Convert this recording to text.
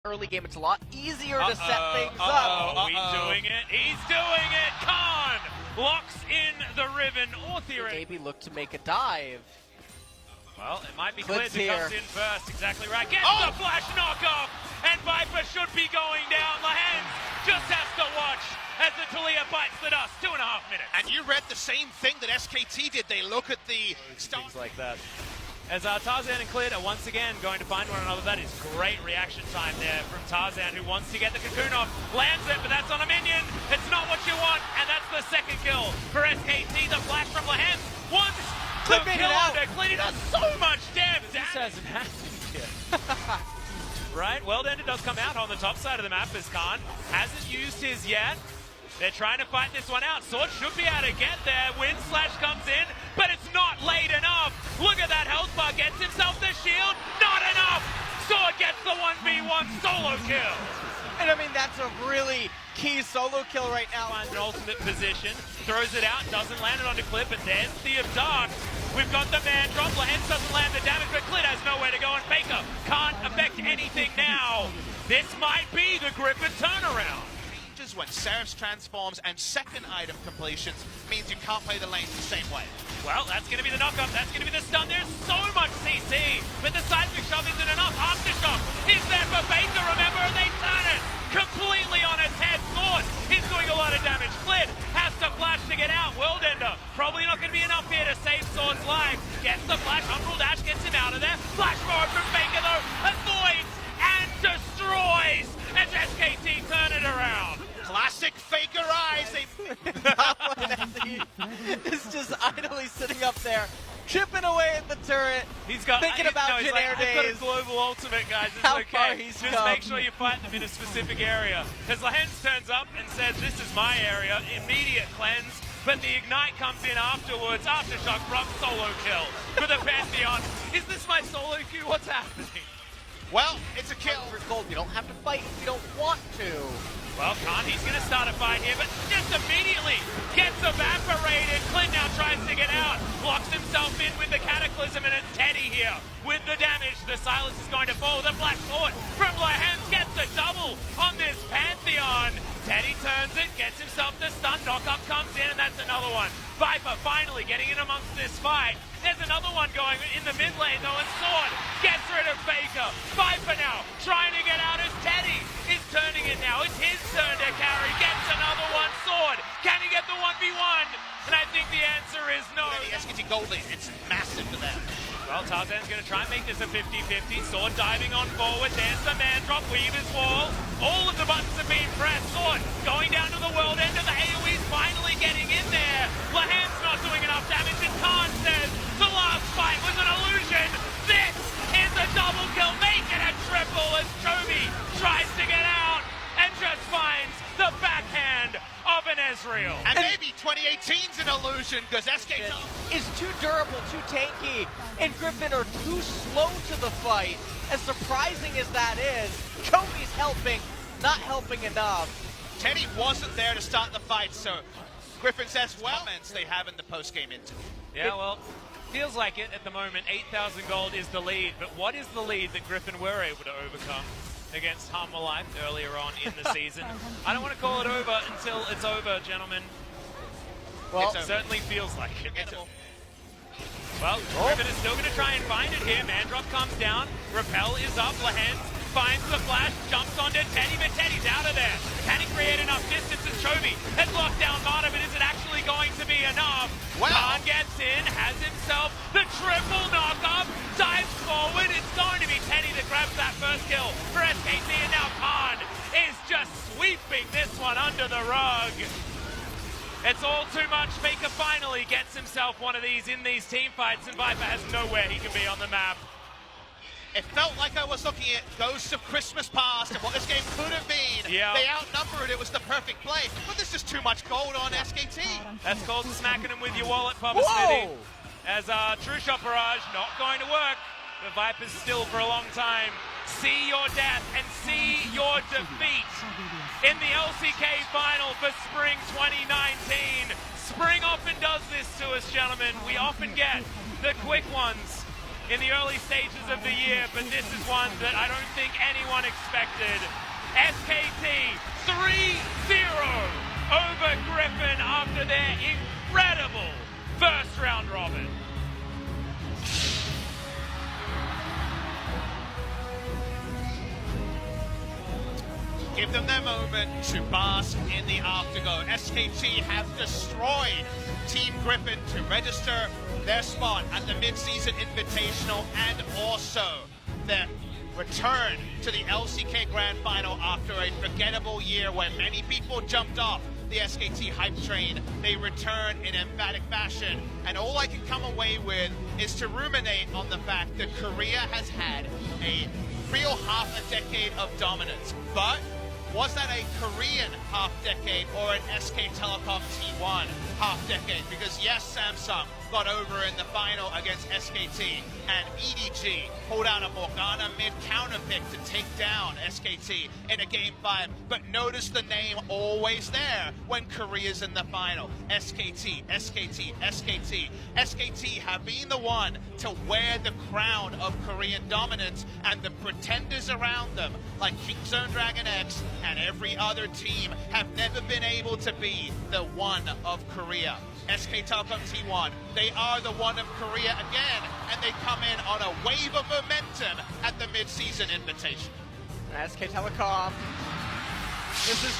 Early game, it's a lot easier to set things up. Are we doing it? He's doing it! Khan locks in the Riven. Orthera Maybe look to make a dive. Well, it might be Clips Clids who comes in first. Exactly right. Gets the flash knockoff, and Viper should be going down. Lahens just has to watch as the Talia bites the dust. 2.5 minutes. And you read the same thing that SKT did. They look at the things like that. As Tarzan and Clid are once again going to find one another. That is great reaction time there from Tarzan, who wants to get the cocoon off. Lands it, but that's on a minion. It's not what you want, and that's the second kill for SKT. The flash from Lahens. Once the kill under Clid, he does so much damage. This hasn't happened yet. Right, Worldender does come out on the top side of the map as Khan hasn't used his yet. They're trying to fight this one out. Sword should be able to get there. Wind Slash comes in, but it's not late enough. Look at that health bar. Gets himself the shield. Not enough. Sword gets the 1v1 solo kill. And I mean, that's a really key solo kill right now. Finds an ultimate position. Throws it out. Doesn't land it onto Clip. But there's the Dark. We've got the man drop. Lahens doesn't land the damage, but Clid has nowhere to go. And Faker can't affect anything now. This might be the Griffin turnaround. When Seraph's transforms and second item completions means you can't play the lanes the same way. Well, that's going to be the knockup. That's going to be the stun. There's so much CC, but the seismic shove isn't enough. Aftershock is there for Baker. Remember, they turn it completely on its head. Sword is doing a lot of damage. Clid has to flash to get out. Worldender probably not going to be enough here to save Sword's life. Gets the flash. Umbral Dash gets him out of there. Flash forward from Baker, though. Avoids and destroys as SKT turn it around. Classic Faker eyes. He's just idly sitting up there, chipping away at the turret. He's got thinking about Jin Air days. I've got a global ultimate, guys. It's How okay. far he's Just come. make sure you fight them in a specific area. Because Lahens turns up and says, "This is my area." Immediate cleanse. But the Ignite comes in afterwards. Aftershock from solo kill for the Pantheon. Is this my solo queue? What's happening? Well, it's a kill. For gold, you don't have to fight if you don't want to. Well, Khan, he's going to start a fight here, but just immediately gets evaporated. Clint now tries to get out, blocks himself in with the Cataclysm, and it's Teddy here with the damage. The Silence is going to fall. The Black Sword from Lahens gets a double on this Pantheon. Teddy turns it, gets himself the stun. Knockup comes in, and that's another one. Viper finally getting in amongst this fight. There's another one going in the mid lane, though, and Sword gets rid of Faker. Viper now trying to get out as Teddy is turning it now. It's his turn to carry. Gets another one. Sword, can he get the 1v1? And I think the answer is no. The SKT gold lane, it's massive for them. Well, Tarzan's going to try and make this a 50-50. Sword diving on forward. There's the man drop. Weaver's wall. All of the buttons have been pressed. Sword going down to the world end of the AoE's finally getting in there. Lahens not doing enough damage. And Khan says the last fight was an illusion. This is a double kill. Make it a triple as Chovy tries to get out and just finds the backhand of an Ezreal. And maybe 2018's an illusion because SKT is too durable, too tanky, and Griffin are too slow to the fight. As surprising as that is, Chovy's helping, not helping enough. Teddy wasn't there to start the fight, so Griffin says, well, comments they have in the post-game interview. Yeah, well, feels like it at the moment. 8,000 gold is the lead, but what is the lead that Griffin were able to overcome against Harmelife earlier on in the season? I don't want to call it over until it's over, gentlemen. Well, it certainly feels like it. Well, Griffin is still going to try and find it here. Mandrop comes down. Repel is up. Lahens finds the flash, jumps onto Teddy, but Teddy's out of there. Can he create enough distance as Chovy has locked down Marta, but is it actually going to be enough? Wow. Khan gets in, has himself the triple knockup, dives forward. It's going to be Teddy that grabs that first kill for SKT, and now Khan is just sweeping this one under the rug. It's all too much. Faker finally gets himself one of these in these team fights, and Viper has nowhere he can be on the map. It felt like I was looking at Ghosts of Christmas Past and what this game could have been. Yeah. They outnumbered. It was the perfect play. But there's just too much gold on SKT. That's called smacking him with your wallet, Papa Smithy. As True Shot Barrage not going to work. The Viper's still for a long time. See your death and see your defeat in the LCK final for Spring 2019. Spring often does this to us, gentlemen. We often get the quick ones. in the early stages of the year, but this is one that I don't think anyone expected. SKT 3-0 over Griffin after their incredible first round robin. Give them their moment to bask in the afterglow. SKT have destroyed Team Griffin to register their spot at the mid-season invitational and also their return to the LCK Grand Final after a forgettable year where many people jumped off the SKT hype train. They return in emphatic fashion, and all I can come away with is to ruminate on the fact that Korea has had a real half a decade of dominance. But was that a Korean half-decade or an SK Telecom T1 half-decade? Because yes, Samsung got over in the final against SKT, and EDG pulled out a Morgana mid-counter pick to take down SKT in a Game 5. But notice the name always there when Korea's in the final. SKT, SKT, SKT. SKT have been the one to wear the crown of Korean dominance, and the pretenders around them, like Kingzone Dragon X and every other team, have never been able to be the one of Korea. SK Telecom T1, they are the one of Korea again, and they come in on a wave of momentum at the mid-season invitation. SK Telecom, this is